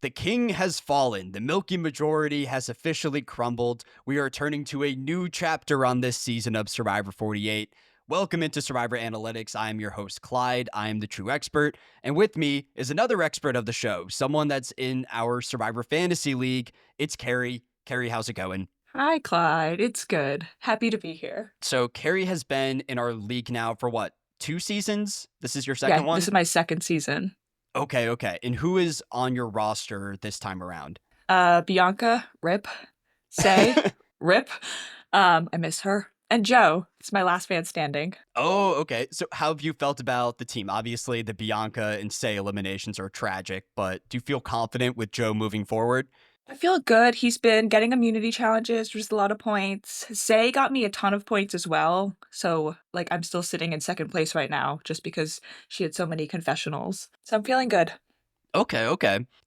The king has fallen. The milky majority has officially crumbled. We are turning to a new chapter on this season of Survivor 48. Welcome into Survivor Analytics. I am your host, Clyde. I am the true expert. And with me is another expert of the show, someone that's in our Survivor Fantasy League. It's Kerry. Kerry, how's it going? Hi, Clyde. It's good. Happy to be here. So Kerry has been in our league now for what, 2 seasons? This is your Yeah, second this one? is my second season. Okay. And who is on your roster this time around? Bianca, Rip, Say, Rip. I miss her. And Joe. It's my last man standing. Oh, okay. So how have you felt about the team? Obviously, the Bianca and Say eliminations are tragic, but do you feel confident with Joe moving forward? I feel good. He's been getting immunity challenges, just a lot of points. Say got me a ton of points as well. So, I'm still sitting in second place right now just because she had so many confessionals. So I'm feeling good. Okay.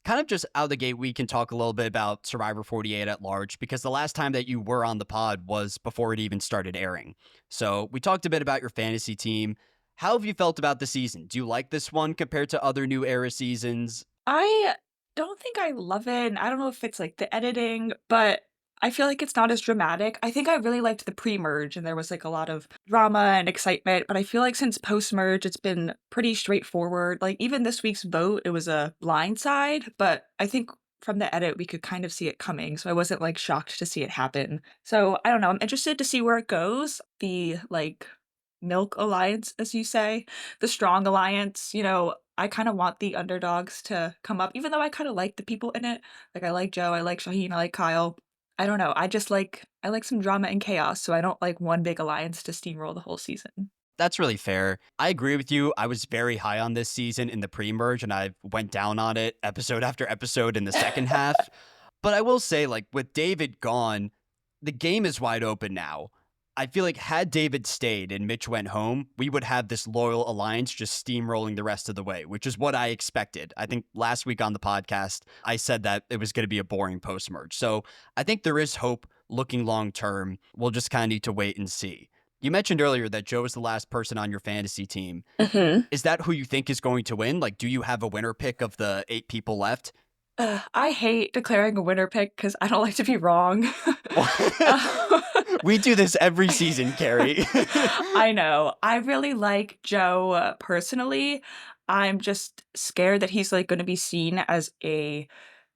Kind of just out of the gate, we can talk a little bit about Survivor 48 at large, because the last time that you were on the pod was before it even started airing. So we talked a bit about your fantasy team. How have you felt about the season? Do you like this one compared to other new era seasons? I don't think I love it, and I don't know if it's, the editing, but I feel like it's not as dramatic. I think I really liked the pre-merge, and there was, a lot of drama and excitement, but I feel like since post-merge, it's been pretty straightforward. Like, even this week's vote, it was a blindside, but I think from the edit, we could kind of see it coming, so I wasn't, shocked to see it happen. So, I don't know, I'm interested to see where it goes. The, milk alliance, as you say, the strong alliance, I kind of want the underdogs to come up, even though I kind of like the people in it. Like, I like Joe, I like Shaheen, I like Kyle. I don't know. I like some drama and chaos, so I don't like one big alliance to steamroll the whole season. That's really fair. I agree with you. I was very high on this season in the pre-merge, and I went down on it episode after episode in the second half. But I will say, with David gone, the game is wide open now. I feel like had David stayed and Mitch went home, we would have this loyal alliance just steamrolling the rest of the way, which is what I expected. I think last week on the podcast, I said that it was going to be a boring post-merge. So I think there is hope looking long term. We'll just kind of need to wait and see. You mentioned earlier that Joe is the last person on your fantasy team. Mhm. Is that who you think is going to win? Do you have a winner pick of the 8 people left? I hate declaring a winner pick because I don't like to be wrong. Uh, We do this every season, Carrie. I know. I really like Joe personally. I'm just scared that he's going to be seen as a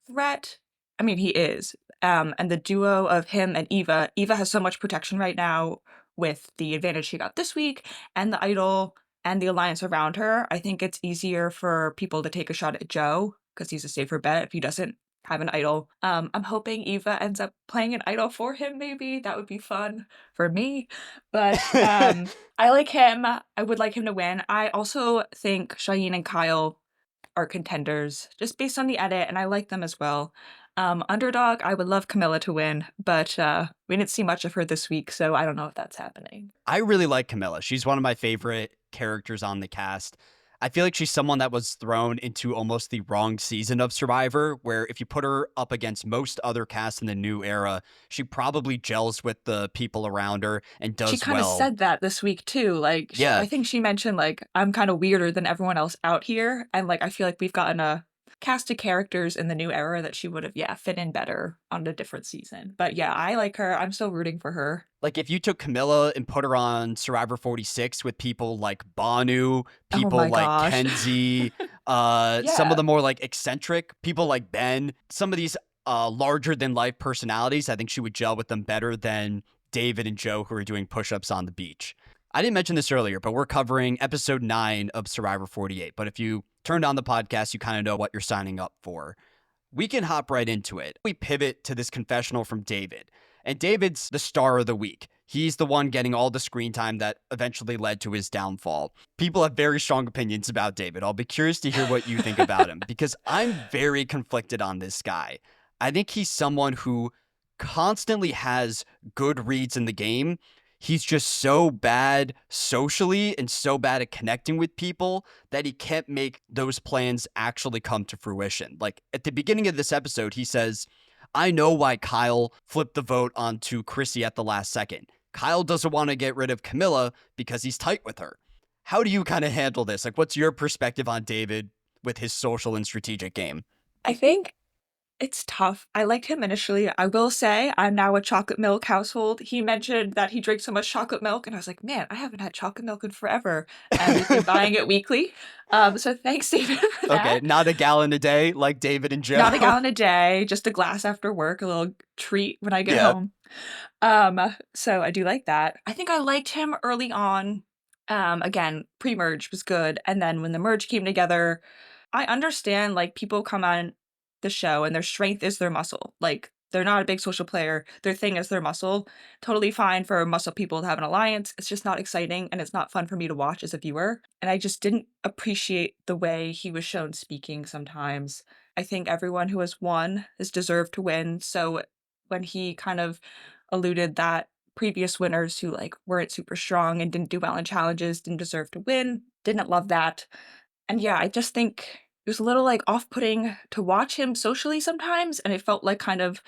threat. I mean, he is. And the duo of him and Eva has so much protection right now with the advantage she got this week and the idol and the alliance around her. I think it's easier for people to take a shot at Joe because he's a safer bet if he doesn't have an idol. I'm hoping Eva ends up playing an idol for him, maybe. That would be fun for me. But I like him. I would like him to win. I also think Shaheen and Kyle are contenders just based on the edit, and I like them as well. Underdog, I would love Camilla to win, but we didn't see much of her this week, so I don't know if that's happening. I really like Camilla. She's one of my favorite characters on the cast. I feel like she's someone that was thrown into almost the wrong season of Survivor, where if you put her up against most other casts in the new era, she probably gels with the people around her and She does kind of well. said that this week too. Yeah, I think she mentioned I'm kind of weirder than everyone else out here, and I feel like we've gotten a cast of characters in the new era that she would have fit in better on a different season. But yeah, I like her. I'm still rooting for her. if you took Camilla and put her on Survivor 46 with people like Banu, Oh people my like gosh. Kenzie, some of Yeah. the more eccentric people like Ben, some of these larger than life personalities, I think she would gel with them better than David and Joe, who are doing push-ups on the beach. I didn't mention this earlier, but we're covering episode 9 of Survivor 48. But if you turned on the podcast, you kind of know what you're signing up for. We can hop right into it. We pivot to this confessional from David. And David's the star of the week. He's the one getting all the screen time that eventually led to his downfall. People have very strong opinions about David. I'll be curious to hear what you think about him, because I'm very conflicted on this guy. I think he's someone who constantly has good reads in the game. He's just so bad socially and so bad at connecting with people that he can't make those plans actually come to fruition. At the beginning of this episode, he says, I know why Kyle flipped the vote onto Chrissy at the last second. Kyle doesn't want to get rid of Camilla because he's tight with her. How do you kind of handle this? What's your perspective on David with his social and strategic game? I think It's tough. I liked him initially. I will say I'm now a chocolate milk household. He mentioned that he drinks so much chocolate milk, and I was like, "Man, I haven't had chocolate milk in forever." And we've been buying it weekly. So thanks, David, for Okay, that. not a gallon a day like David and Joe. Not a gallon a day, just a glass after work, a little treat when I get Yeah. home. So I do like that. I think I liked him early on. Again, pre-merge was good, and then when the merge came together, I understand like people come on the show and their strength is their muscle. Like they're not a big social player. Their thing is their muscle. Totally fine for muscle people to have an alliance. It's just not exciting and it's not fun for me to watch as a viewer. And I just didn't appreciate the way he was shown speaking sometimes. I think everyone who has won has deserved to win. So when he kind of alluded that previous winners who like weren't super strong and didn't do well in challenges didn't deserve to win. Didn't love that. And yeah, I just think it was a little like off-putting to watch him socially sometimes, and it felt like kind of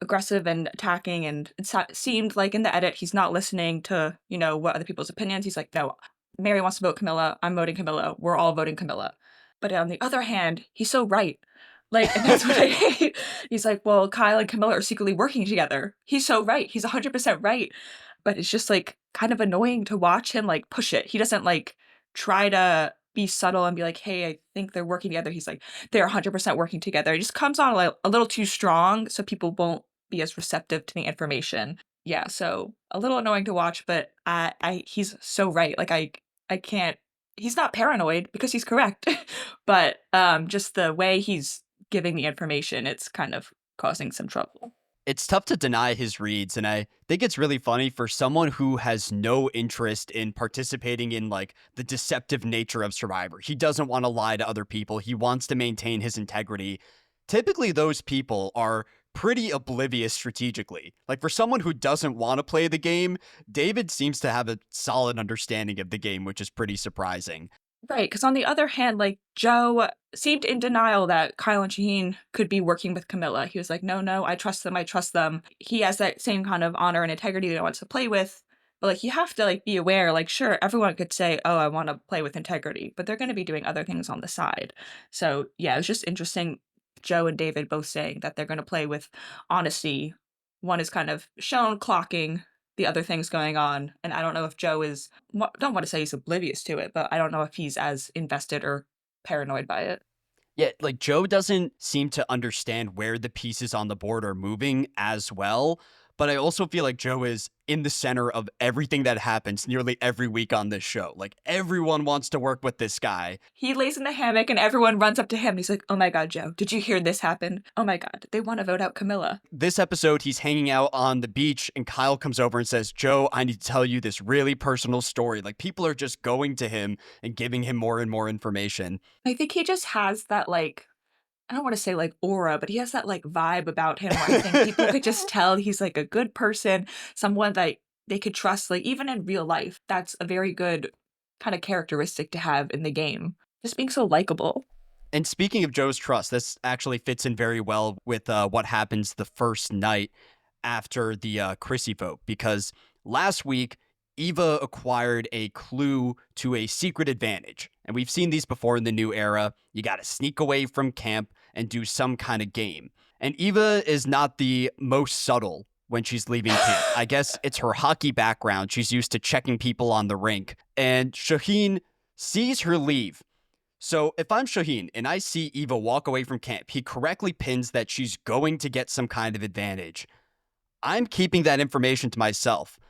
aggressive and attacking. And seemed like in the edit he's not listening to what other people's opinions. He's like, no, Mary wants to vote Camilla. I'm voting Camilla. We're all voting Camilla. But on the other hand, he's so right. Like, and that's what I hate. He's like, well, Kyle and Camilla are secretly working together. He's so right. He's 100% right. But it's just like kind of annoying to watch him like push it. He doesn't like try to be subtle and be like, hey, I think they're working together. He's like, they're 100% working together. It just comes on like a little too strong so people won't be as receptive to the information. Yeah, so a little annoying to watch, but he's so right. Like I can't he's not paranoid because he's correct. But just the way he's giving the information, it's kind of causing some trouble. It's tough to deny his reads, and I think it's really funny for someone who has no interest in participating in like the deceptive nature of Survivor. He doesn't want to lie to other people. He wants to maintain his integrity. Typically those people are pretty oblivious strategically. Like for someone who doesn't want to play the game, David seems to have a solid understanding of the game, which is pretty surprising. Right, because on the other hand, like, Joe seemed in denial that Kyle and Shaheen could be working with Camilla. He was like, "No, no, I trust them, I trust them." He has that same kind of honor and integrity that he wants to play with, but, like, you have to, like, be aware, like, sure, everyone could say, "Oh, I wanna play with integrity," but they're gonna be doing other things on the side. So, yeah, it was just interesting, Joe and David both saying that they're gonna play with honesty. One is kind of shown clocking the other things going on, and I don't know if Joe is don't wanna say he's oblivious to it, but I don't know if he's as invested or paranoid by it. Yeah, like Joe doesn't seem to understand where the pieces on the board are moving as well. But I also feel like Joe is in the center of everything that happens nearly every week on this show. Like everyone wants to work with this guy. He lays in the hammock and everyone runs up to him. He's like, "Oh my god, Joe, did you hear this happen? Oh my god, they wanna vote out Camilla." This episode, he's hanging out on the beach, and Kyle comes over and says, Joe, I need to tell you this really personal story. Like people are just going to him and giving him more and more information. I think he just has that, like I don't wanna say, like, aura, but he has that, like, vibe about him where I think people could just tell he's, like, a good person, someone that they could trust, like, even in real life. That's a very good kinda characteristic to have in the game. Just being so likable. And speaking of Joe's trust, this actually fits in very well with what happens the first night after the Chrissy vote, because last week, Eva acquired a clue to a secret advantage. And we've seen these before in the new era. You got to sneak away from camp and do some kind of game. And Eva is not the most subtle when she's leaving camp. I guess it's her hockey background. She's used to checking people on the rink. And Shaheen sees her leave. So if I'm Shaheen and I see Eva walk away from camp, he correctly pins that she's going to get some kind of advantage. I'm keeping that information to myself.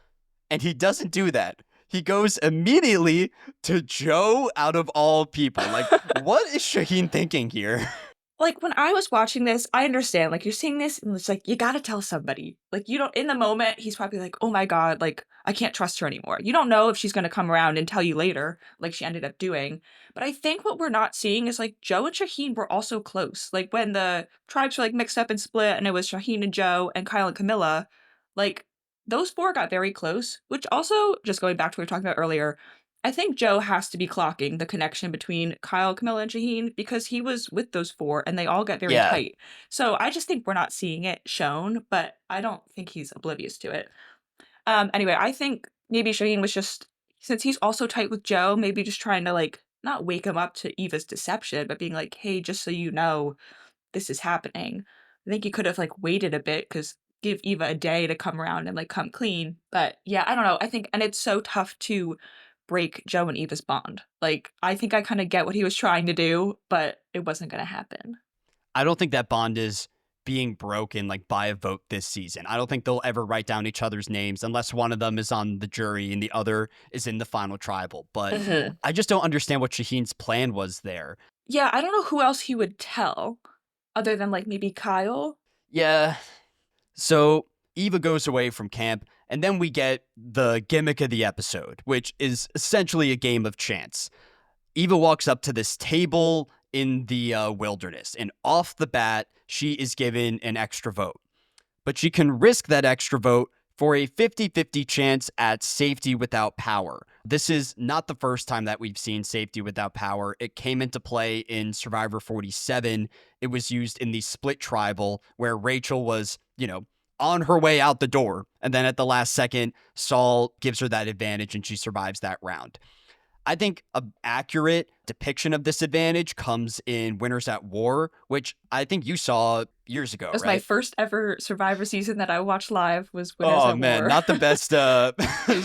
And he doesn't do that. He goes immediately to Joe out of all people. Like, what is Shaheen thinking here? Like, when I was watching this, I understand, like, you're seeing this and it's like, you gotta tell somebody. Like, you don't in the moment, he's probably like, "Oh my god, like, I can't trust her anymore." You don't know if she's gonna come around and tell you later, like she ended up doing. But I think what we're not seeing is, like, Joe and Shaheen were also close. Like, when the tribes were, like, mixed up and split and it was Shaheen and Joe and Kyle and Camilla, like, those 4 got very close, which also, just going back to what we were talking about earlier, I think Joe has to be clocking the connection between Kyle, Camilla, and Shaheen because he was with those 4 and they all got very Yeah. tight. So I just think we're not seeing it shown, but I don't think he's oblivious to it. Anyway, I think maybe Shaheen was just since he's also tight with Joe, maybe just trying to like not wake him up to Eva's deception, but being like, "Hey, just so you know, this is happening." I think you could have, like, waited a bit because give Eva a day to come around and, like, come clean, but, yeah, I don't know, I think and it's so tough to break Joe and Eva's bond. Like, I think I kinda get what he was trying to do, but it wasn't gonna happen. I don't think that bond is being broken like by a vote this season. I don't think they'll ever write down each other's names unless one of them is on the jury and the other is in the final tribal. But Mhm. I just don't understand what Shaheen's plan was there. Yeah, I don't know who else he would tell other than, like, maybe Kyle. Yeah. So Eva goes away from camp, and then we get the gimmick of the episode, which is essentially a game of chance. Eva walks up to this table in the wilderness, and off the bat, she is given an extra vote. But she can risk that extra vote for a 50-50 chance at safety without power. This is not the first time that we've seen safety without power. It came into play in Survivor 47. It was used in the split tribal where Rachel was, on her way out the door. And then at the last second, Saul gives her that advantage and she survives that round. I think an accurate depiction of this advantage comes in Winners at War, which I think you saw years ago, It was my right? first ever Survivor season that I watched live was Winners Oh at man, War. not the best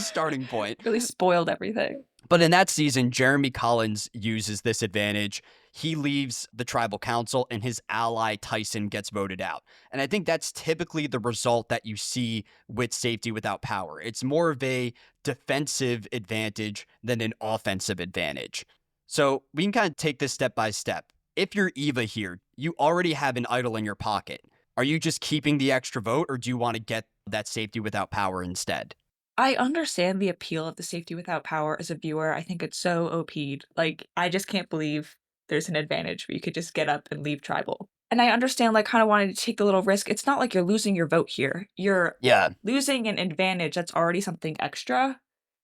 starting point. Really spoiled everything. But in that season, Jeremy Collins uses this advantage. He leaves the tribal council and his ally Tyson gets voted out. And I think that's typically the result that you see with safety without power. It's more of a defensive advantage than an offensive advantage. So we can kind of take this step by step. If you're Eva here, you already have an idol in your pocket. Are you just keeping the extra vote or do you want to get that safety without power instead? I understand the appeal of the safety without power as a viewer. I think it's so OP'd. Like, I just can't believe there's an advantage where you could just get up and leave tribal. And I understand, like, kind of wanting to take the little risk. It's not like you're losing your vote here. You're Yeah. losing an advantage that's already something extra.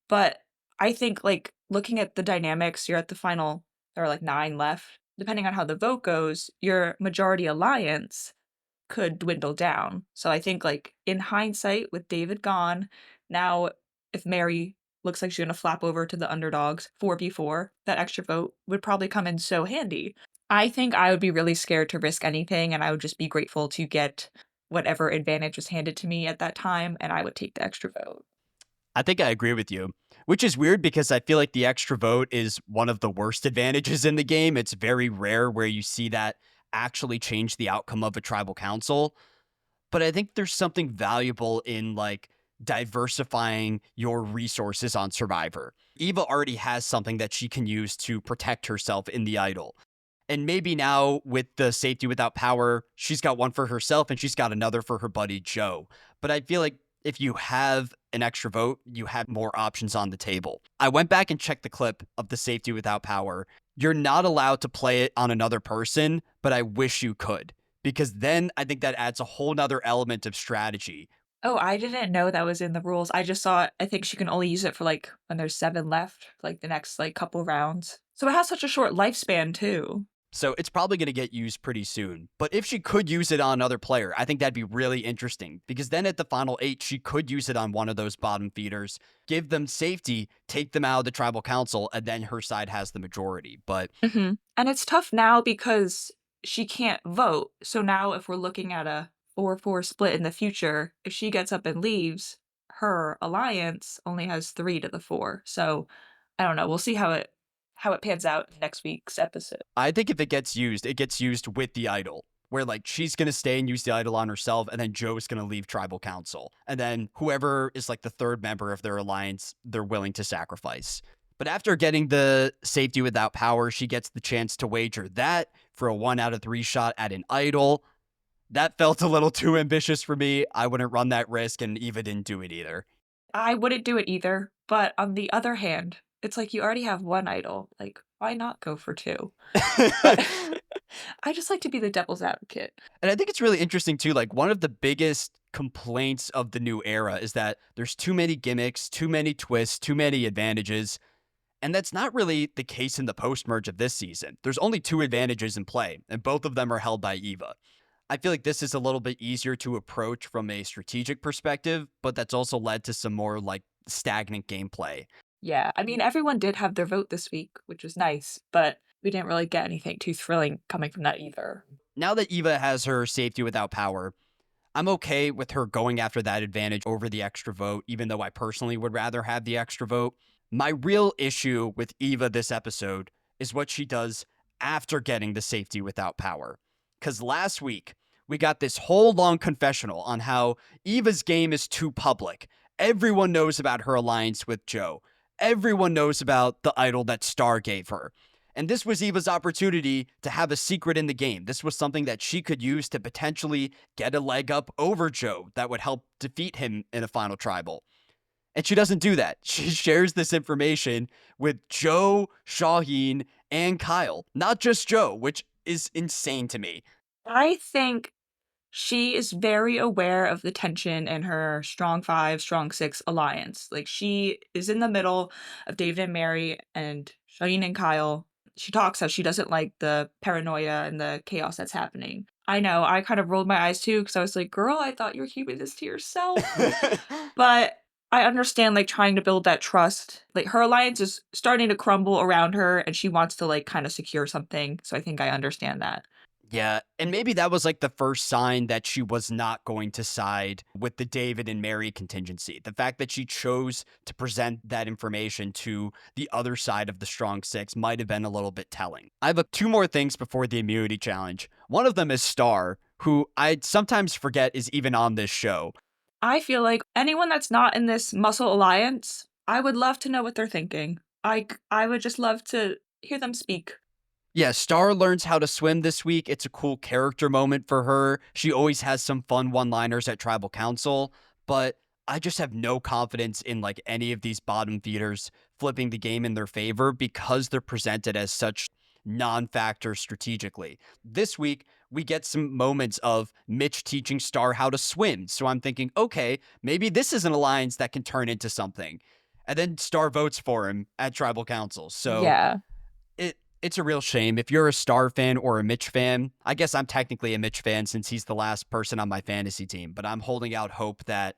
But I think, like, looking at the dynamics, you're at the final, there are like 9 left. Depending on how the vote goes, your majority alliance could dwindle down. So I think, like, in hindsight, with David gone, now if Mary looks like she's gonna flap over to the underdogs 4v4, that extra vote would probably come in so handy. I think I would be really scared to risk anything, and I would just be grateful to get whatever advantage was handed to me at that time, and I would take the extra vote. I think I agree with you, which is weird because I feel like the extra vote is one of the worst advantages in the game. It's very rare where you see that actually change the outcome of a tribal council. But I think there's something valuable in like diversifying your resources on Survivor. Eva already has something that she can use to protect herself in the idol. And maybe now with the safety without power, she's got one for herself and she's got another for her buddy Joe. But I feel like if you have an extra vote, you have more options on the table. I went back and checked the clip of the safety without power. You're not allowed to play it on another person, but I wish you could because then I think that adds a whole nother element of strategy. Oh, I didn't know that was in the rules. I just saw I think she can only use it for, like, when there's 7 left, like, the next, like, couple rounds. So it has such a short lifespan too. So it's probably going to get used pretty soon. But if she could use it on another player, I think that'd be really interesting because then at the final 8, she could use it on one of those bottom feeders, give them safety, take them out of the tribal council, and then her side has the majority. But Mhm. And it's tough now because she can't vote. So now if we're looking at a 4-4 split in the future, if she gets up and leaves, her alliance only has 3 to the 4. So I don't know. We'll see how it pans out in next week's episode. I think if it gets used with the idol. Where like she's gonna stay and use the idol on herself, and then Joe's gonna leave tribal council. And then whoever is like the third member of their alliance, they're willing to sacrifice. But after getting the safety without power, she gets the chance to wager that for a 1 out of 3 shot at an idol. That felt a little too ambitious for me. I wouldn't run that risk, and Eva didn't do it either. I wouldn't do it either, but on the other hand, it's like you already have 1 idol, like, why not go for 2? But I just like to be the devil's advocate. And I think it's really interesting too. Like one of the biggest complaints of the new era is that there's too many gimmicks, too many twists, too many advantages. And that's not really the case in the post merge of this season. There's only 2 advantages in play, and both of them are held by Eva. I feel like this is a little bit easier to approach from a strategic perspective, but that's also led to some more like stagnant gameplay. Yeah, I mean, everyone did have their vote this week, which was nice, but we didn't really get anything too thrilling coming from that either. Now that Eva has her safety without power, I'm okay with her going after that advantage over the extra vote, even though I personally would rather have the extra vote. My real issue with Eva this episode is what she does after getting the safety without power. Because last week, we got this whole long confessional on how Eva's game is too public. Everyone knows about her alliance with Joe. Everyone knows about the idol that Star gave her. And this was Eva's opportunity to have a secret in the game. This was something that she could use to potentially get a leg up over Joe that would help defeat him in a final tribal. And she doesn't do that. She shares this information with Joe, Shaheen, and Kyle, not just Joe, which is insane to me. I think she is very aware of the tension in her strong five, strong six alliance. Like, she is in the middle of David and Mary and Shaheen and Kyle. She talks how she doesn't like the paranoia and the chaos that's happening. I know, I kind of rolled my eyes too because I was like, girl, I thought you were keeping this to yourself. But I understand, like, trying to build that trust. Like, her alliance is starting to crumble around her and she wants to, like, kind of secure something. So I think I understand that. Yeah, and maybe that was like the first sign that she was not going to side with the David and Mary contingency. The fact that she chose to present that information to the other side of the Strong Six might have been a little bit telling. I have two more things before the immunity challenge. One of them is Star, who I sometimes forget is even on this show. I feel like anyone that's not in this muscle alliance, I would love to know what they're thinking. I would just love to hear them speak. Yeah, Star learns how to swim this week. It's a cool character moment for her. She always has some fun one-liners at Tribal Council, but I just have no confidence in like any of these bottom feeders flipping the game in their favor because they're presented as such non-factors strategically. This week, we get some moments of Mitch teaching Star how to swim. So I'm thinking, okay, maybe this is an alliance that can turn into something. And then Star votes for him at Tribal Council. So Yeah. it's a real shame. If you're a Star fan or a Mitch fan, I guess I'm technically a Mitch fan since he's the last person on my fantasy team, but I'm holding out hope that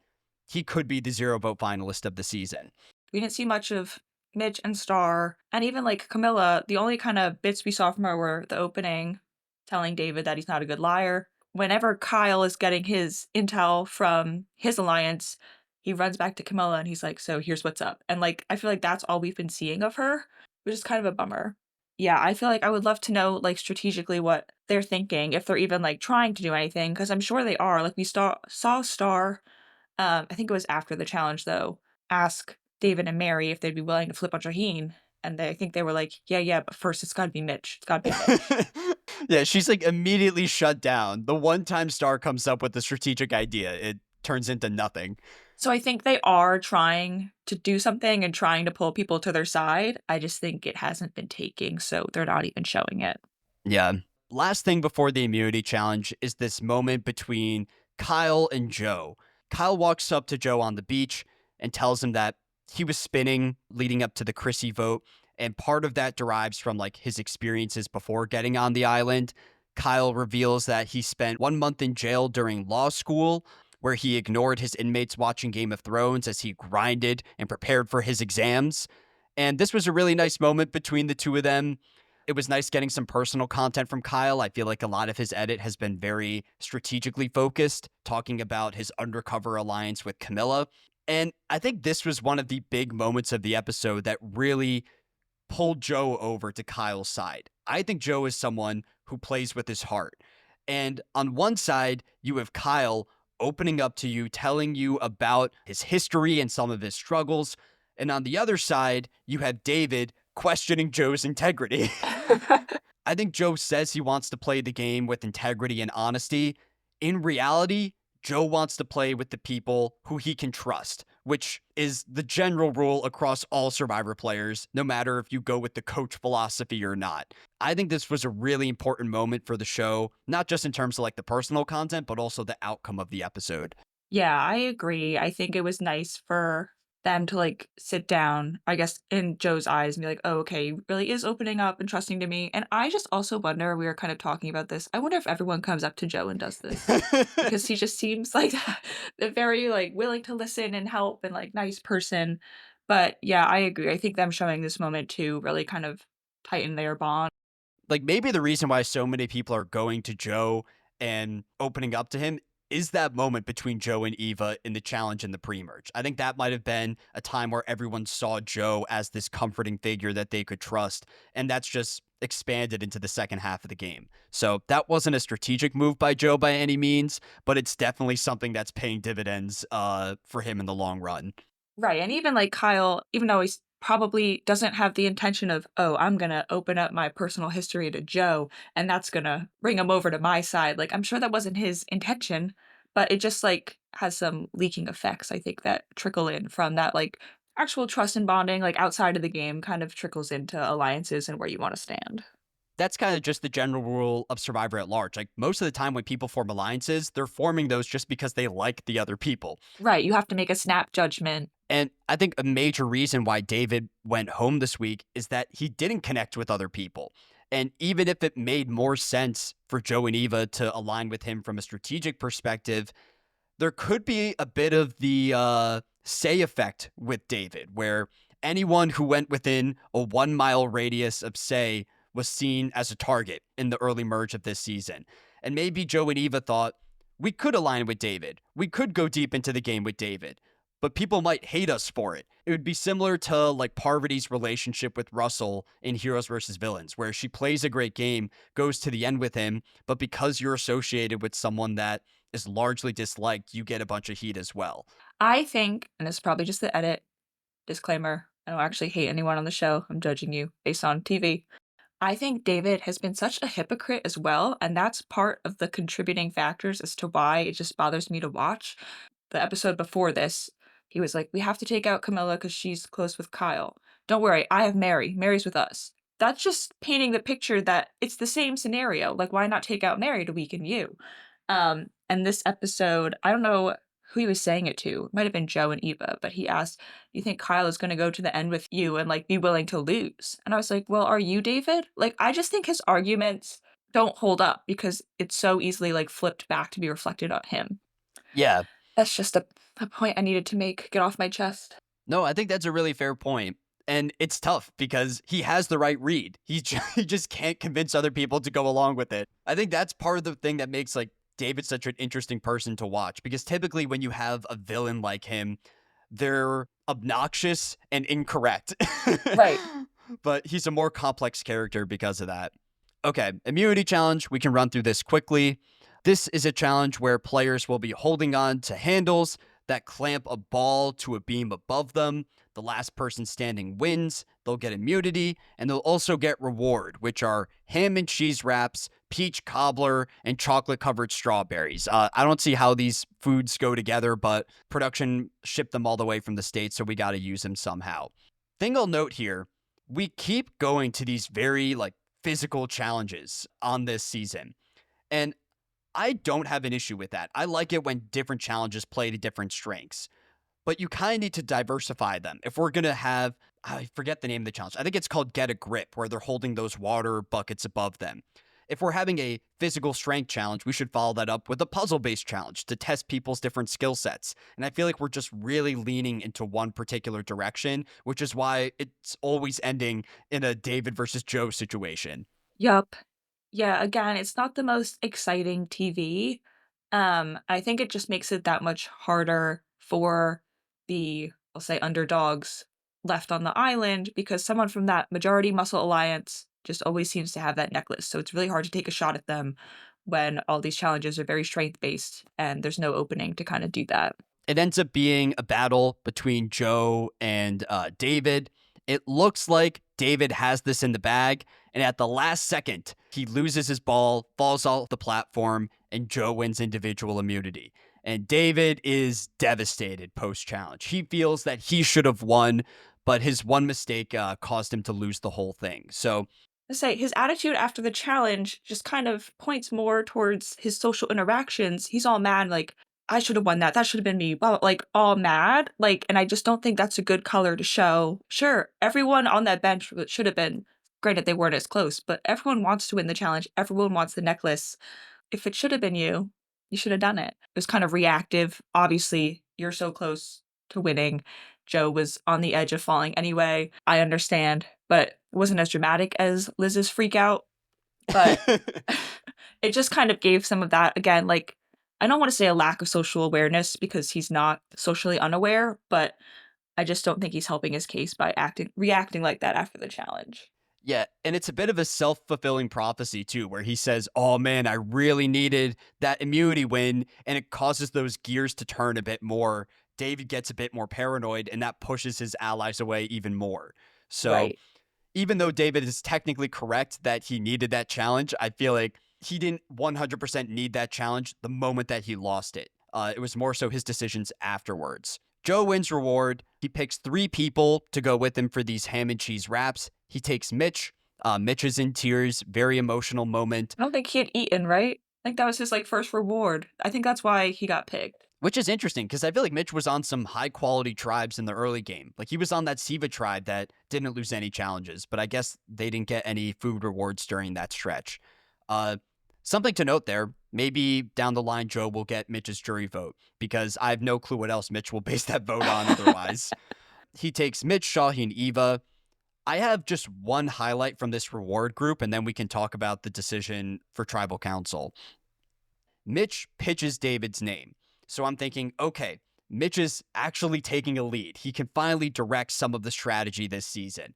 he could be the zero vote finalist of the season. We didn't see much of Mitch and Star, and even like Camilla. The only kind of bits we saw from her were the opening, telling David that he's not a good liar. Whenever Kyle is getting his intel from his alliance, he runs back to Camilla and he's like, "So here's what's up." And like, I feel like that's all we've been seeing of her, which is kind of a bummer. Yeah, I feel like I would love to know, like, strategically what they're thinking, if they're even like trying to do anything, because I'm sure they are. Like, we saw Star, I think it was after the challenge though, ask David and Mary if they'd be willing to flip on Shaheen. And I think they were like, yeah, yeah, but first it's gotta be Mitch. It's gotta be Mitch. Yeah, she's like immediately shut down. The one time Star comes up with a strategic idea, it turns into nothing. So I think they are trying to do something and trying to pull people to their side. I just think it hasn't been taking, so they're not even showing it. Yeah. Last thing before the immunity challenge is this moment between Kyle and Joe. Kyle walks up to Joe on the beach and tells him that he was spinning leading up to the Chrissy vote. And part of that derives from like his experiences before getting on the island. Kyle reveals that he spent 1 month in jail during law school, where he ignored his inmates watching Game of Thrones as he grinded and prepared for his exams. And this was a really nice moment between the two of them. It was nice getting some personal content from Kyle. I feel like a lot of his edit has been very strategically focused, talking about his undercover alliance with Camilla. And I think this was one of the big moments of the episode that really pulled Joe over to Kyle's side. I think Joe is someone who plays with his heart. And on one side, you have Kyle opening up to you, telling you about his history and some of his struggles. And on the other side, you have David questioning Joe's integrity. I think Joe says he wants to play the game with integrity and honesty. In reality, Joe wants to play with the people who he can trust, which is the general rule across all Survivor players, no matter if you go with the coach philosophy or not. I think this was a really important moment for the show, not just in terms of like the personal content, but also the outcome of the episode. Yeah, I agree. I think it was nice for them to, like, sit down, I guess, in Joe's eyes and be like, "Oh, okay, he really is opening up and trusting to me." And I just also wonder, we were kind of talking about this, I wonder if everyone comes up to Joe and does this, because he just seems like a very, like, willing to listen and help and, like, nice person. But, yeah, I agree. I think them showing this moment too really kind of tighten their bond. Like maybe the reason why so many people are going to Joe and opening up to him is that moment between Joe and Eva in the challenge and the pre-merge. I think that might have been a time where everyone saw Joe as this comforting figure that they could trust, and that's just expanded into the second half of the game. So that wasn't a strategic move by Joe by any means, but it's definitely something that's paying dividends for him in the long run. Right, and even, like, Kyle, even though he's probably doesn't have the intention of, "Oh, I'm gonna open up my personal history to Joe, and that's gonna bring him over to my side," like, I'm sure that wasn't his intention, but it just, like, has some leaking effects, I think, that trickle in from that, like, actual trust and bonding, like, outside of the game kind of trickles into alliances and where you wanna stand. That's kind of just the general rule of Survivor at large. Like most of the time when people form alliances, they're forming those just because they like the other people. Right, you have to make a snap judgment. And I think a major reason why David went home this week is that he didn't connect with other people. And even if it made more sense for Joe and Eva to align with him from a strategic perspective, there could be a bit of the say effect with David, where anyone who went within a 1 mile radius of say was seen as a target in the early merge of this season. And maybe Joe and Eva thought, we could align with David. We could go deep into the game with David, but people might hate us for it. It would be similar to like Parvati's relationship with Russell in Heroes versus Villains, where she plays a great game, goes to the end with him, but because you're associated with someone that is largely disliked, you get a bunch of heat as well. I think, and this is probably just the edit, disclaimer, I don't actually hate anyone on the show, I'm judging you based on TV. I think David has been such a hypocrite as well, and that's part of the contributing factors as to why it just bothers me to watch. The episode before this, he was like, "We have to take out Camilla because she's close with Kyle. Don't worry, I have Mary. Mary's with us." That's just painting the picture that it's the same scenario. Like, why not take out Mary to weaken you? And this episode, I don't know who he was saying it to. It might have been Joe and Eva, but he asked, "You think Kyle is gonna go to the end with you and, like, be willing to lose?" And I was like, "Well, are you, David?" Like, I just think his arguments don't hold up because it's so easily, like, flipped back to be reflected on him. Yeah. That's just a point I needed to make, get off my chest. No, I think that's a really fair point. And it's tough because he has the right read. He just can't convince other people to go along with it. I think that's part of the thing that makes like David such an interesting person to watch because typically when you have a villain like him, they're obnoxious and incorrect. Right. But he's a more complex character because of that. Okay, immunity challenge. We can run through this quickly. This is a challenge where players will be holding on to handles that clamp a ball to a beam above them. The last person standing wins. They'll get immunity, and they'll also get reward, which are ham and cheese wraps, peach cobbler, and chocolate covered strawberries. I don't see how these foods go together, but production shipped them all the way from the States, so we got to use them somehow. Thing I'll note here, we keep going to these very like physical challenges on this season. And I don't have an issue with that. I like it when different challenges play to different strengths, but you kind of need to diversify them. If we're going to have, I forget the name of the challenge. I think it's called Get a Grip, where they're holding those water buckets above them. If we're having a physical strength challenge, we should follow that up with a puzzle based challenge to test people's different skill sets. And I feel like we're just really leaning into one particular direction, which is why it's always ending in a David versus Joe situation. Yup. Yeah, again, it's not the most exciting TV. I think it just makes it that much harder for the, I'll say, underdogs left on the island because someone from that majority muscle alliance just always seems to have that necklace. So it's really hard to take a shot at them when all these challenges are very strength based and there's no opening to kind of do that. It ends up being a battle between Joe and David. It looks like David has this in the bag, and at the last second, he loses his ball, falls off the platform, and Joe wins individual immunity. And David is devastated post challenge. He feels that he should have won, but his one mistake caused him to lose the whole thing. So To say his attitude after the challenge just kind of points more towards his social interactions. He's all mad, like, I should have won that. That should have been me. Blah, like all mad. Like, and I just don't think that's a good color to show. Sure, everyone on that bench should have been, granted they weren't as close, but everyone wants to win the challenge. Everyone wants the necklace. If it should have been you, you should have done it. It was kind of reactive. Obviously, you're so close to winning. Joe was on the edge of falling anyway. I understand, but it wasn't as dramatic as Liz's freak out. But it just kind of gave some of that again, like, I don't wanna say a lack of social awareness because he's not socially unaware, but I just don't think he's helping his case by reacting like that after the challenge. Yeah, and it's a bit of a self-fulfilling prophecy too, where he says, "Oh man, I really needed that immunity win," and it causes those gears to turn a bit more. David gets a bit more paranoid, and that pushes his allies away even more. So, Right. even though David is technically correct that he needed that challenge, I feel like he didn't 100% need that challenge the moment that he lost it. It was more so his decisions afterwards. Joe wins reward. He picks 3 people to go with him for these ham and cheese wraps. He takes Mitch. Mitch is in tears. Very emotional moment, I don't think he had eaten, right? I think that was his, like, first reward. I think that's why he got picked. which is interesting because I feel like Mitch was on some high quality tribes in the early game. Like he was on that Siva tribe that didn't lose any challenges, but I guess they didn't get any food rewards during that stretch. Uh, Something to note there, maybe down the line, Joe will get Mitch's jury vote because I have no clue what else Mitch will base that vote on otherwise. He takes Mitch, Shaheen, Eva. I have just one highlight from this reward group, and then we can talk about the decision for tribal council. Mitch pitches David's name. So I'm thinking, okay, Mitch is actually taking a lead. He can finally direct some of the strategy this season.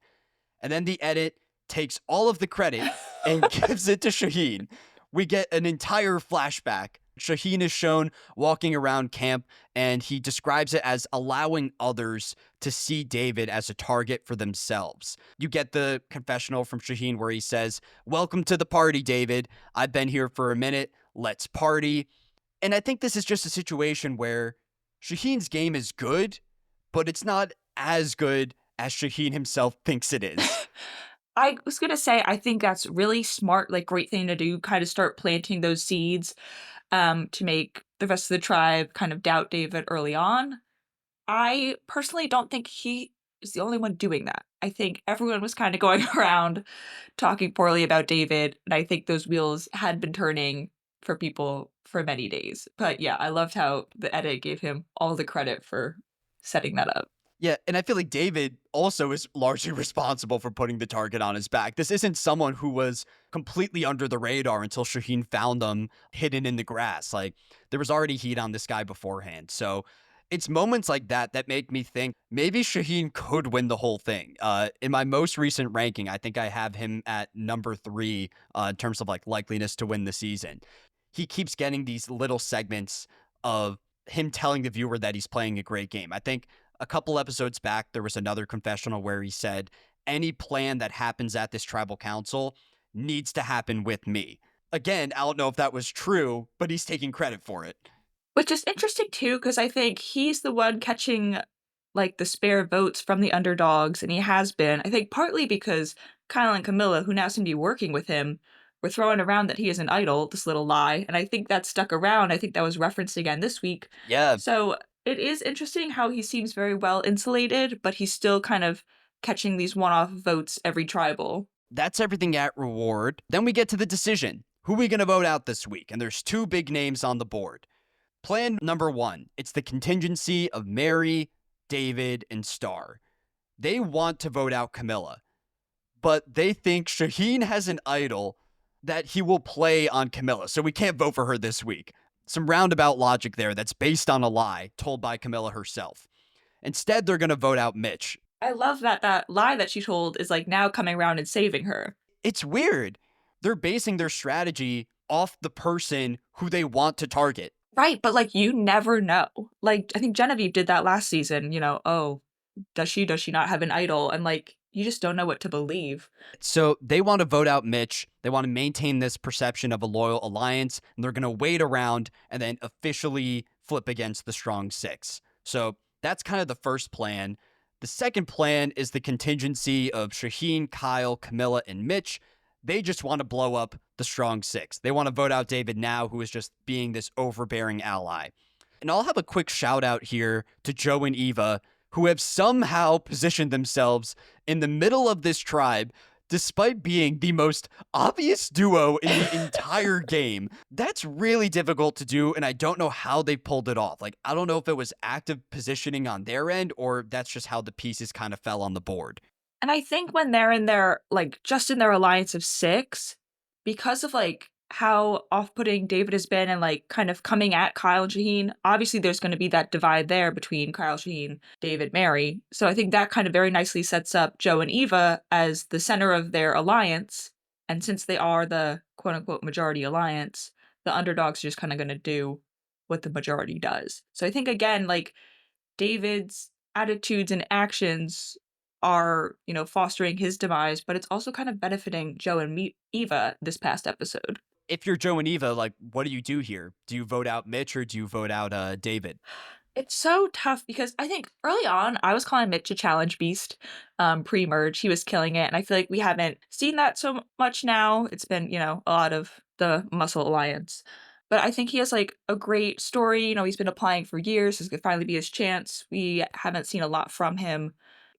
And then the edit takes all of the credit and gives it to Shaheen. We get an entire flashback. Shaheen is shown walking around camp, and he describes it as allowing others to see David as a target for themselves. You get the confessional from Shaheen where he says, "Welcome to the party, David. I've been here for a minute. Let's party." And I think this is just a situation where Shaheen's game is good, but it's not as good as Shaheen himself thinks it is. I was gonna say, I think that's really smart, like, great thing to do, kind of start planting those seeds, to make the rest of the tribe kind of doubt David early on. I personally don't think he is the only one doing that. I think everyone was kinda going around talking poorly about David, and I think those wheels had been turning for people for many days. But yeah, I loved how the edit gave him all the credit for setting that up. Yeah, and I feel like David also is largely responsible for putting the target on his back. This isn't someone who was completely under the radar until Shaheen found them hidden in the grass. Like, there was already heat on this guy beforehand. So it's moments like that that make me think maybe Shaheen could win the whole thing. In my most recent ranking, I think I have him at number 3 in terms of like likeliness to win the season. He keeps getting these little segments of him telling the viewer that he's playing a great game. I think a couple episodes back, there was another confessional where he said, any plan that happens at this tribal council needs to happen with me. Again, I don't know if that was true, but he's taking credit for it. Which is interesting too, because I think he's the one catching, like, the spare votes from the underdogs, and he has been. I think partly because Kyle and Camilla, who now seem to be working with him, were throwing around that he is an idol, this little lie, and I think that stuck around. I think that was referenced again this week. Yeah, So it is interesting how he seems very well insulated, but he's still kind of catching these one-off votes every tribal. that's everything at reward. Then we get to the decision. Who are we going to vote out this week? And there's 2 big names on the board. Plan number 1, it's the contingency of Mary, David, and Star. They want to vote out Camilla, but they think Shaheen has an idol that he will play on Camilla, so we can't vote for her this week. Some roundabout logic there that's based on a lie told by Camilla herself. Instead, they're going to vote out Mitch. I love that that lie that she told is, like, now coming around and saving her. It's weird. They're basing their strategy off the person who they want to target. Right, but, like, you never know. Like, I think Genevieve did that last season, "Oh, does she not have an idol?" And, like, you just don't know what to believe. So they want to vote out Mitch. They want to maintain this perception of a loyal alliance, and they're going to wait around and then officially flip against the strong 6. So that's kind of the first plan. The second plan is the contingency of Shaheen, Kyle, Camilla, and Mitch. They just want to blow up the strong 6. They want to vote out David now, who is just being this overbearing ally. And I'll have a quick shout out here to Joe and Eva, who have somehow positioned themselves in the middle of this tribe despite being the most obvious duo in the entire game. That's really difficult to do, and I don't know how they pulled it off. Like, I don't know if it was active positioning on their end or that's just how the pieces kind of fell on the board. And I think when they're in their like, just in their alliance of 6, because of, like, how off-putting David has been and, like, kind of coming at Kyle and Shaheen, obviously, there's gonna be that divide there between Kyle, Shaheen, David, Mary. So I think that kind of very nicely sets up Joe and Eva as the center of their alliance, and since they are the quote, unquote, "majority alliance," the underdogs are just kinda gonna do what the majority does. So I think, again, like, David's attitudes and actions are, fostering his demise, but it's also kind of benefiting Joe and Eva this past episode. If you're Joe and Eva, like, what do you do here? Do you vote out Mitch or do you vote out David? It's so tough because I think early on I was calling Mitch a challenge beast, pre-merge. He was killing it, and I feel like we haven't seen that so much now. It's been, a lot of the Muscle Alliance. But I think he has like a great story. He's been applying for years. This could finally be his chance. We haven't seen a lot from him.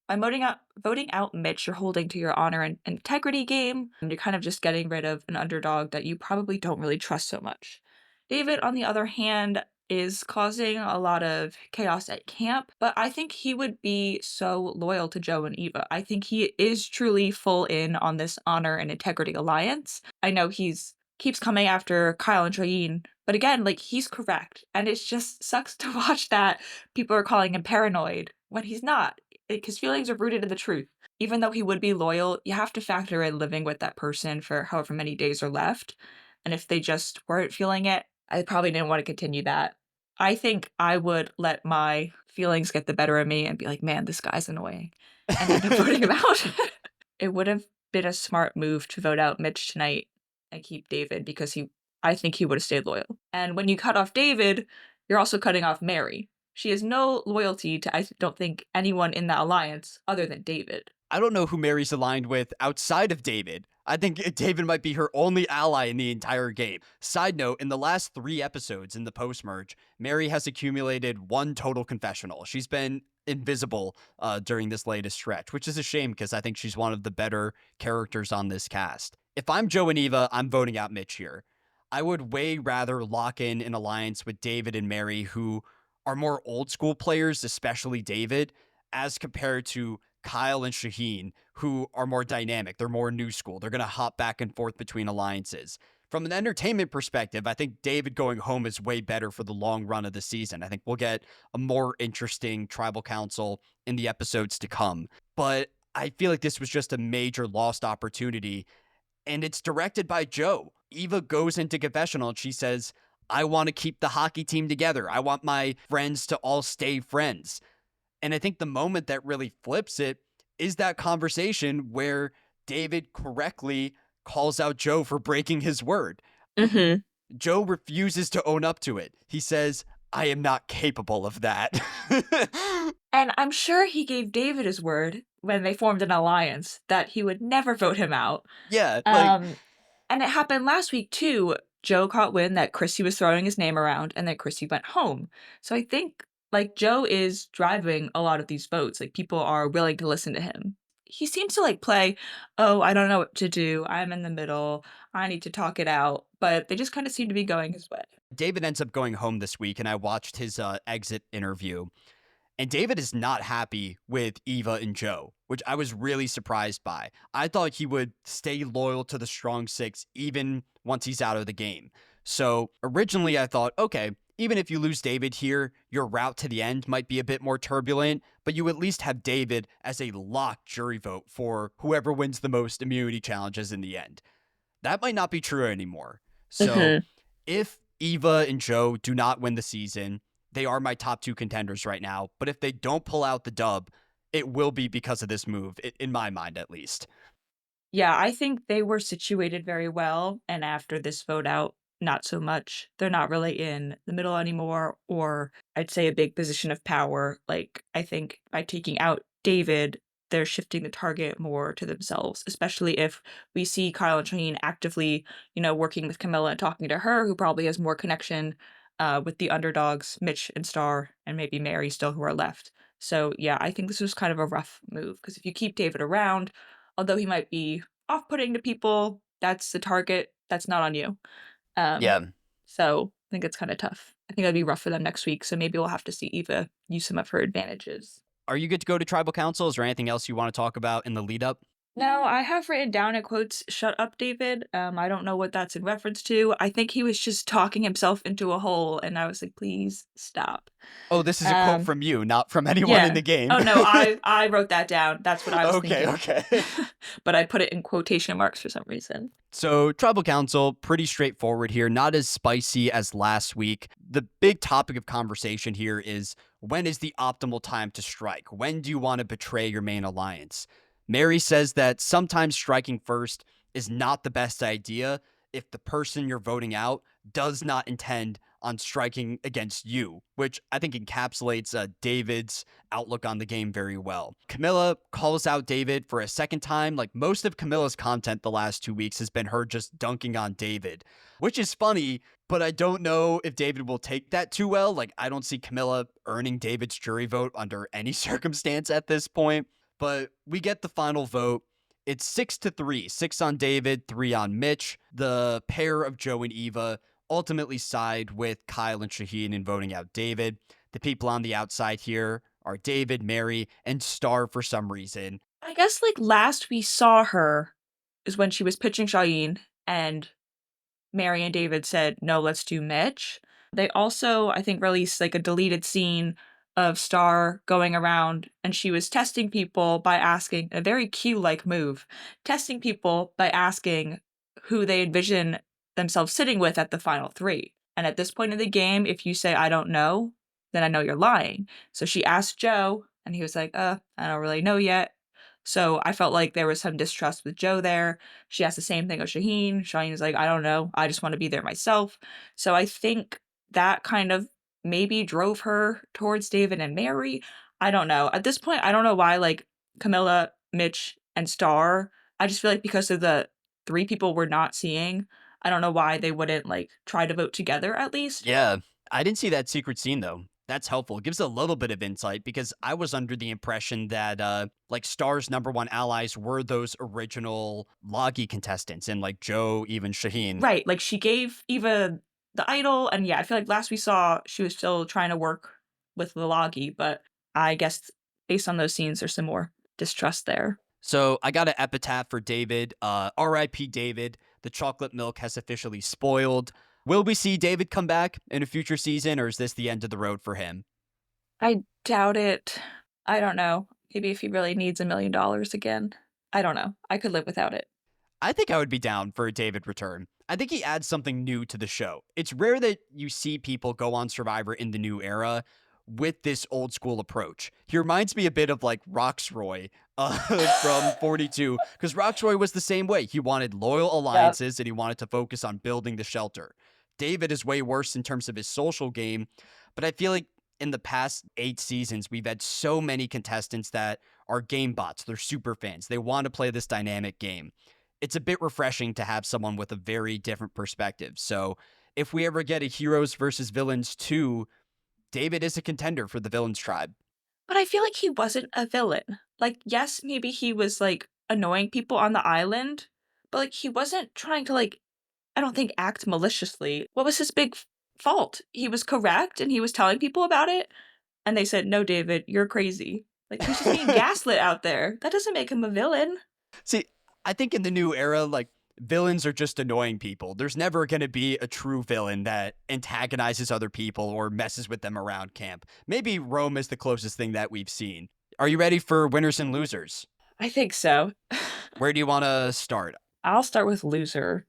By voting out Mitch, you're holding to your honor and integrity game, and you're kind of just getting rid of an underdog that you probably don't really trust so much. David, on the other hand, is causing a lot of chaos at camp, but I think he would be so loyal to Joe and Eva. I think he is truly full in on this honor and integrity alliance. I know he's keeps coming after Kyle and Shaheen, but again, like he's correct. And it just sucks to watch that people are calling him paranoid when he's not. His feelings are rooted in the truth. Even though he would be loyal, you have to factor in living with that person for however many days are left. And if they just weren't feeling it, I probably didn't want to continue that. I think I would let my feelings get the better of me and be like, man, this guy's annoying, and end up voting him out. It would have been a smart move to vote out Mitch tonight and keep David because I think he would have stayed loyal. And when you cut off David, you're also cutting off Mary. She has no loyalty to, I don't think, anyone in that alliance other than David. I don't know who Mary's aligned with outside of David. I think David might be her only ally in the entire game. Side note, in the last 3 episodes in the post-merge, Mary has accumulated 1 total confessional. She's been invisible during this latest stretch, which is a shame because I think she's one of the better characters on this cast. If I'm Joe and Eva, I'm voting out Mitch here. I would way rather lock in an alliance with David and Mary, who are more old school players, especially David, as compared to Kyle and Shaheen, who are more dynamic. They're more new school. They're going to hop back and forth between alliances. From an entertainment perspective, I think David going home is way better for the long run of the season. I think we'll get a more interesting tribal council in the episodes to come. But I feel like this was just a major lost opportunity. And it's directed by Joe. Eva goes into confessional and she says, I want to keep the hockey team together. I want my friends to all stay friends. And I think the moment that really flips it is that conversation where David correctly calls out Joe for breaking his word. Mm-hmm. Joe refuses to own up to it. He says, I am not capable of that. And I'm sure he gave David his word when they formed an alliance that he would never vote him out. Yeah, like, Um, and it happened last week too. Joe caught wind that Chrissy was throwing his name around and that Chrissy went home. So I think like Joe is driving a lot of these votes. Like people are willing to listen to him. He seems to like play, oh, I don't know what to do. I'm in the middle. I need to talk it out. But they just kind of seem to be going his way. David ends up going home this week, and I watched his exit interview. And David is not happy with Eva and Joe, which I was really surprised by. I thought he would stay loyal to the strong six even once he's out of the game. So originally I thought, okay, even if you lose David here, your route to the end might be a bit more turbulent, but you at least have David as a locked jury vote for whoever wins the most immunity challenges in the end. That might not be true anymore. So Hmm. if Eva and Joe do not win the season, they are my top 2 contenders right now. But if they don't pull out the dub, it will be because of this move, in my mind at least. Yeah, I think they were situated very well, and after this vote out, not so much. They're not really in the middle anymore, or I'd say a big position of power. Like, I think by taking out David, they're shifting the target more to themselves, especially if we see Kyle and Shaheen actively, working with Camilla and talking to her, who probably has more connection with the underdogs, Mitch and Star, and maybe Mary still who are left. So, yeah, I think this was kind of a rough move because if you keep David around, although he might be off-putting to people, that's the target. That's not on you. Um, Yeah. so I think it's kind of tough. I think it'll be rough for them next week. So maybe we'll have to see Eva use some of her advantages. Are you good to go to tribal council? Is there anything else you want to talk about in the lead up? No, I have written down in quotes, "Shut up, David." I don't know what that's in reference to. I think he was just talking himself into a hole, and I was like, "Please stop." Oh, this is a quote Um, from you, not from anyone in yeah. the game. Oh, no, I wrote that down. That's what I was Okay, thinking. okay. But I put it in quotation marks for some reason. So, Tribal Council, pretty straightforward here, not as spicy as last week. The big topic of conversation here is when is the optimal time to strike? When do you want to betray your main alliance? Mary says that sometimes striking first is not the best idea if the person you're voting out does not intend on striking against you, which I think encapsulates David's outlook on the game very well. Camilla calls out David for a second time. Like most of Camilla's content the last 2 weeks has been her just dunking on David, which is funny, but I don't know if David will take that too well. Like, I don't see Camilla earning David's jury vote under any circumstance at this point. But we get the final vote. It's 6-3, 6 on David, 3 on Mitch. The pair of Joe and Eva ultimately side with Kyle and Shaheen in voting out David. The people on the outside here are David, Mary, and Star for some reason. I guess, like, last we saw her is when she was pitching Shaheen, and Mary and David said, "No, let's do Mitch." They also, I think, released, like, a deleted scene of Star going around, and she was testing people by asking a very Q-like move, testing people by asking who they envision themselves sitting with at the final 3. And at this point in the game, if you say, "I don't know," then I know you're lying. So she asked Joe, and he was like, I don't really know yet." So I felt like there was some distrust with Joe there. She asked the same thing of Shaheen. Shaheen is like, "I don't know. I just want to be there myself." So I think that kind of maybe drove her towards David and Mary. I don't know. At this point, I don't know why, like, Camilla, Mitch, and Star, I just feel like because of the 3 people we're not seeing, I don't know why they wouldn't, like, try to vote together at least. Yeah, I didn't see that secret scene though. That's helpful. It gives a little bit of insight because I was under the impression that like Star's number one allies were those original Loggy contestants and like Joe, even Shaheen. Right, like, she gave Eva the idol, and yeah, I feel like last we saw, she was still trying to work with the Lagi, but I guess based on those scenes, there's some more distrust there. So I got an epitaph for David. R.I.P. David. The chocolate milk has officially spoiled. Will we see David come back in a future season, or is this the end of the road for him? I doubt it. I don't know. Maybe if he really needs $1,000,000 again. I don't know. I could live without it. I think I would be down for a David return. I think he adds something new to the show. It's rare that you see people go on Survivor in the new era with this old school approach. He reminds me a bit of like Roxroy from 42, because Roxroy was the same way. He wanted loyal Yep. alliances and he wanted to focus on building the shelter. David is way worse in terms of his social game, but I feel like in the past 8 seasons, we've had so many contestants that are game bots. They're super fans. They want to play this dynamic game. It's a bit refreshing to have someone with a very different perspective. So if we ever get a heroes versus villains 2, David is a contender for the villains tribe. But I feel like he wasn't a villain. Like, yes, maybe he was, like, annoying people on the island, but, like, he wasn't trying to, like, I don't think act maliciously. What was his big fault? He was correct and he was telling people about it, and they said, "No, David, you're crazy." Like, he was just being gaslit out there. That doesn't make him a villain. See, I think in the new era, like villains are just annoying people. There's never going to be a true villain that antagonizes other people or messes with them around camp. Maybe Rome is the closest thing that we've seen. Are you ready for winners and losers? I think so. Where do you want to start? I'll start with loser.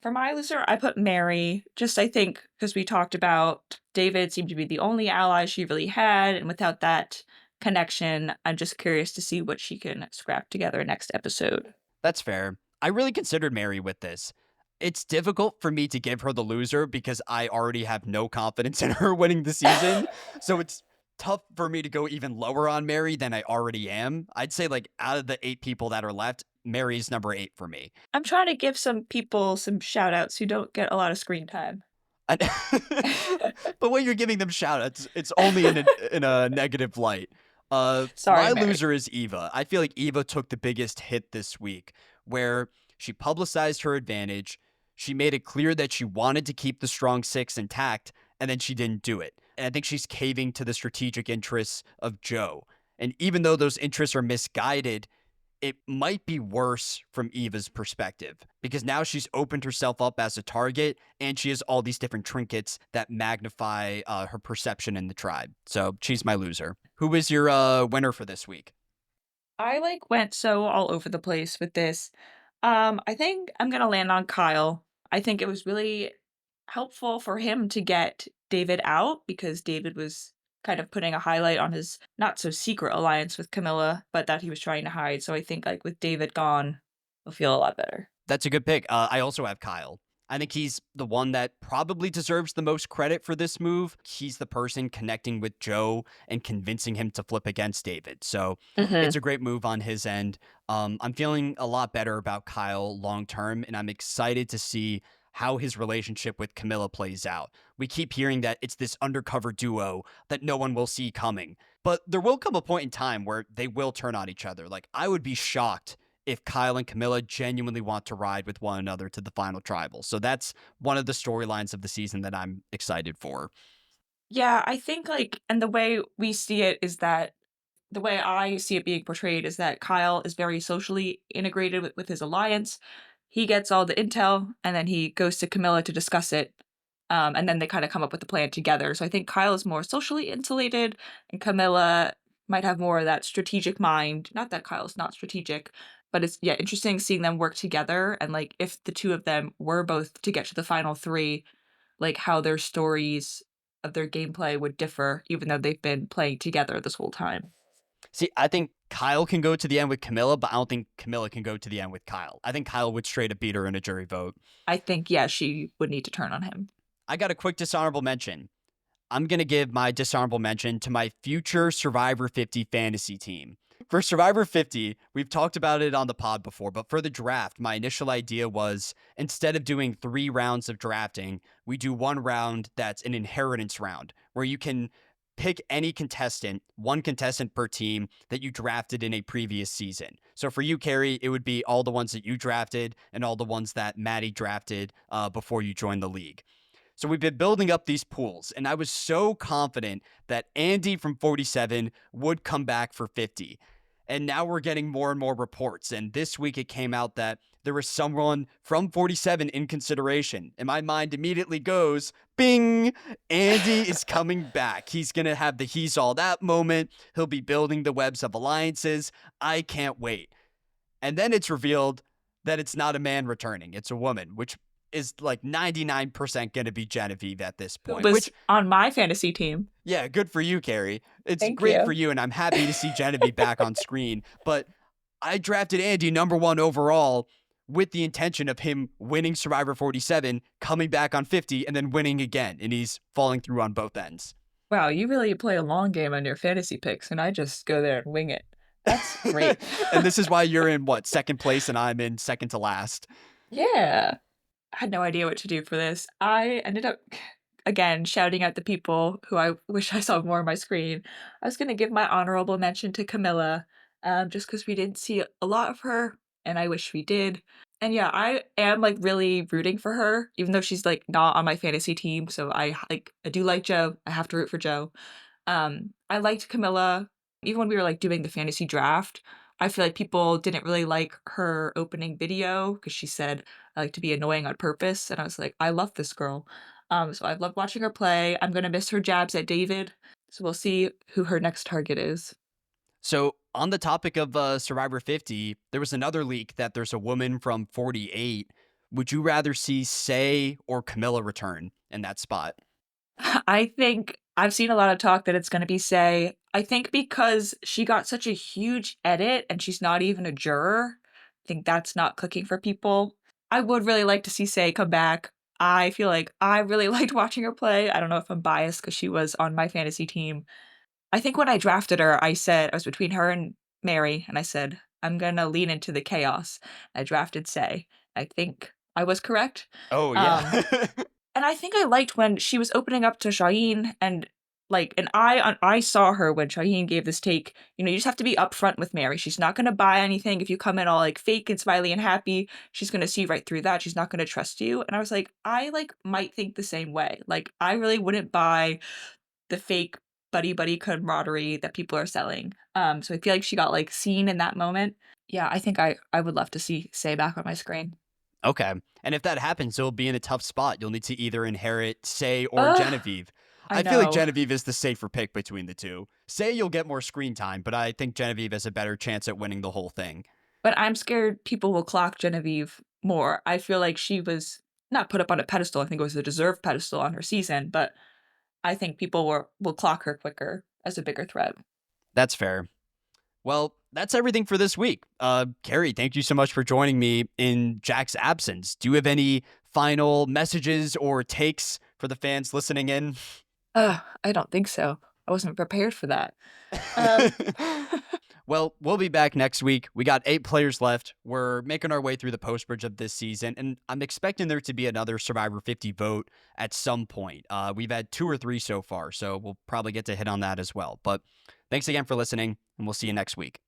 For my loser, I put Mary. Just, I think, because we talked about David seemed to be the only ally she really had, and without that connection, I'm just curious to see what she can scrap together next episode. That's fair. I really considered Mary with this. It's difficult for me to give her the loser because I already have no confidence in her winning the season. So it's tough for me to go even lower on Mary than I already am. I'd say, like, out of the 8 people that are left, Mary's number 8 for me. I'm trying to give some people some shout outs who don't get a lot of screen time. I- but when you're giving them shout outs, it's only in a negative light. Sorry, My Mary. loser is Eva. I feel like Eva took the biggest hit this week, where she publicized her advantage. She made it clear that she wanted to keep the strong six intact, and then she didn't do it. And I think she's caving to the strategic interests of Joe. And even though those interests are misguided, it might be worse from Eva's perspective because now she's opened herself up as a target and she has all these different trinkets that magnify her perception in the tribe. So she's my loser. Who is your winner for this week? I like went so all over the place with this. I think I'm gonna land on Kyle. I think it was really helpful for him to get David out because David was kind of putting a highlight on his not so secret alliance with Camilla, but that he was trying to hide. So I think like with David gone, we'll feel a lot better. That's a good pick. I also have Kyle. I think he's the one that probably deserves the most credit for this move. He's the person connecting with Joe and convincing him to flip against David. So it's Hmm. a great move on his end. I'm feeling a lot better about Kyle long term, and I'm excited to see how his relationship with Camilla plays out. We keep hearing that it's this undercover duo that no one will see coming. But there will come a point in time where they will turn on each other. Like, I would be shocked if Kyle and Camilla genuinely want to ride with one another to the final tribal. So that's one of the storylines of the season that I'm excited for. Yeah, I think like, and the way we see it is that the way I see it being portrayed is that Kyle is very socially integrated with his alliance. He gets all the intel and then he goes to Camilla to discuss it. And then they kind of come up with a plan together. So I think Kyle is more socially insulated and Camilla might have more of that strategic mind. Not that Kyle's not strategic, but it's yeah, interesting seeing them work together and like if the two of them were both to get to the final three, like how their stories of their gameplay would differ, even though they've been playing together this whole time. See, I think Kyle can go to the end with Camilla, but I don't think Camilla can go to the end with Kyle. I think Kyle would straight up beat her in a jury vote. I think, yeah, she would need to turn on him. I got a quick dishonorable mention. I'm going to give my dishonorable mention to my future Survivor 50 fantasy team. For Survivor 50, we've talked about it on the pod before, but for the draft, my initial idea was instead of doing 3 rounds of drafting, we do 1 round that's an inheritance round where you can pick any contestant, 1 contestant per team that you drafted in a previous season. So for you, Kerry, it would be all the ones that you drafted and all the ones that Maddie drafted before you joined the league. So we've been building up these pools, and I was so confident that Andy from 47 would come back for 50. And now we're getting more and more reports. And this week it came out that there was someone from 47 in consideration. And my mind immediately goes, bing, Andy is coming back. He's going to have the he's all that moment. He'll be building the webs of alliances. I can't wait. And then it's revealed that it's not a man returning, it's a woman, which is like 99% going to be Genevieve at this Who point, was which, on my fantasy team. yeah, good for you, Carrie. It's Thank great for you. you, and I'm happy to see Genevieve back on screen. But I drafted Andy #1 overall with the intention of him winning Survivor 47, coming back on 50, and then winning again. And he's falling through on both ends. Wow, you really play a long game on your fantasy picks, and I just go there and wing it. That's great. And this is why you're in what, second place, and I'm in second to last. Yeah. I had no idea what to do for this. I ended up, again, shouting at the people who I wish I saw more on my screen. I was going to give my honorable mention to Camilla, just because we didn't see a lot of her, and I wish we did. And yeah, I am like really rooting for her, even though she's like not on my fantasy team. So I do like Joe. I have to root for Joe. I liked Camilla even when we were like doing the fantasy draft. I feel like people didn't really like her opening video because she said I like to be annoying on purpose, and I was like, I love this girl. So I've loved watching her play. I'm gonna miss her jabs at David. So we'll see who her next target is. So, on the topic of Survivor 50, there was another leak that there's a woman from 48. Would you rather see Say or Camilla return in that spot? I think I've seen a lot of talk that it's gonna be Say. I think because she got such a huge edit and she's not even a juror, I think that's not clicking for people. I would really like to see Say come back. I feel like I really liked watching her play. I don't know if I'm biased because she was on my fantasy team. I think when I drafted her, I said I was between her and Mary, and I said, I'm gonna lean into the chaos. I drafted Say. I think I was correct. Oh, yeah. Um, and I think I liked when she was opening up to Shaheen and, like and I saw her when Shaheen gave this take, you just have to be upfront with Mary. She's not gonna buy anything if you come in all, like, fake and smiley and happy. She's gonna see right through that. She's not gonna trust you, and I was like, I, like, might think the same way. Like, I really wouldn't buy the fake buddy camaraderie that people are selling. So I feel like she got, like, seen in that moment. Yeah, I think I would love to see Say back on my screen. Okay. And if that happens, you'll be in a tough spot. You'll need to either inherit Say or Ugh, Genevieve. I I feel like know, Genevieve is the safer pick between the two. Say you'll get more screen time, but I think Genevieve has a better chance at winning the whole thing. but I'm scared people will clock Genevieve more. I feel like she was not put up on a pedestal, I think it was a deserved pedestal on her season, but I think people will clock her quicker as a bigger threat. That's fair. Well, that's everything for this week. Kerry, thank you so much for joining me in Jack's absence. Do you have any final messages or takes for the fans listening in? I don't think so. I wasn't prepared for that. Um, Well, we'll be back next week. We got 8 players left. We're making our way through the post bridge of this season, and I'm expecting there to be another Survivor 50 vote at some point. We've had 2 or 3 so far, so we'll probably get to hit on that as well. But thanks again for listening, and we'll see you next week.